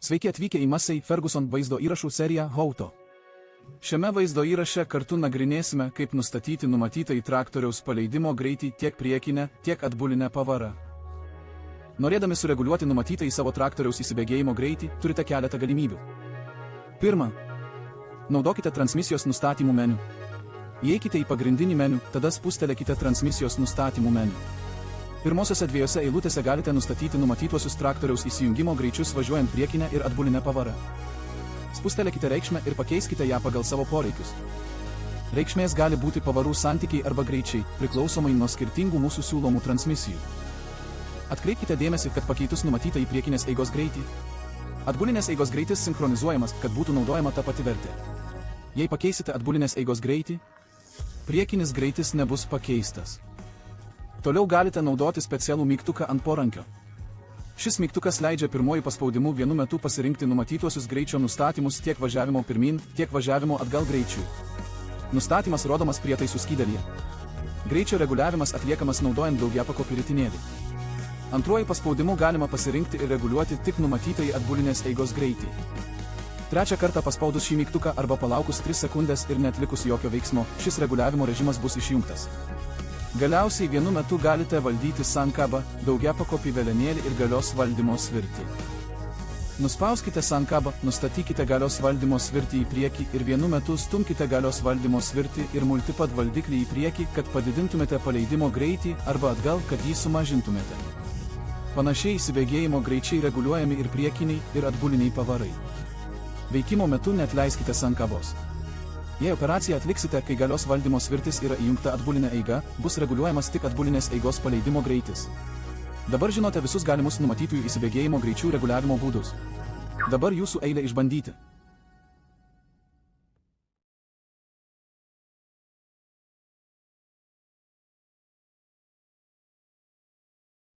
Sveiki atvykę į Massey Ferguson vaizdo įrašų seriją How-To. Šiame vaizdo įraše kartu nagrinėsime, kaip nustatyti numatytą į traktoriaus paleidimo greitį tiek priekinę, tiek atbulinę pavarą. Norėdami sureguliuoti numatytą į savo traktoriaus įsibėgėjimo greitį, turite keletą galimybių. Pirma. Naudokite transmisijos nustatymų meniu. Įeikite į pagrindinį meniu, tada spustelėkite transmisijos nustatymų meniu. Pirmosiose dviejose eilutėse galite nustatyti numatytuosius traktoriaus įsijungimo greičius važiuojant priekinę ir atbulinę pavarą. Spustelėkite reikšmę ir pakeiskite ją pagal savo poreikius. Reikšmės gali būti pavarų santykiai arba greičiai, priklausomai nuo skirtingų mūsų siūlomų transmisijų. Atkreipkite dėmesį, kad pakeitus numatytą į priekinės eigos greitį, atbulinės eigos greitis sinchronizuojamas, kad būtų naudojama ta pati vertė. Jei pakeisite atbulinės eigos greitį, priekinis greitis nebus pakeistas. Toliau galite naudoti specialų mygtuką ant porankio. Šis mygtukas leidžia pirmuoju paspaudimu vienu metu pasirinkti numatytuosius greičio nustatymus tiek važiavimo pirmin, tiek važiavimo atgal greičiui. Nustatymas rodomas prietaisų skydelyje. Greičio reguliavimas atliekamas naudojant daugiapakopį ritinėlį. Antruoju paspaudimu galima pasirinkti ir reguliuoti tik numatytąjį atbulinės eigos greitį. Trečią kartą paspaudus šį mygtuką arba palaukus 3 sekundės ir netlikus jokio veiksmo, šis reguliavimo režimas bus išjungtas. Galiausiai vienu metu galite valdyti sankabą, daugiapakopį velenėlį ir galios valdymo svirtį. Nuspauskite sankabą, nustatykite galios valdymo svirtį į priekį ir vienu metu stumkite galios valdymo svirtį ir multipad valdiklį į priekį, kad padidintumėte paleidimo greitį arba atgal, kad jį sumažintumėte. Panašiai įsibėgėjimo greičiai reguliuojami ir priekiniai, ir atbuliniai pavarai. Veikimo metu neatleiskite sankabos. Jei operaciją atliksite, kai galios valdymo svirtis yra įjungta atbulinė eiga, bus reguliuojamas tik atbulinės eigos paleidimo greitis. Dabar žinote visus galimus numatytųjų įsibėgėjimo greičių reguliavimo būdus. Dabar jūsų eilė išbandyti.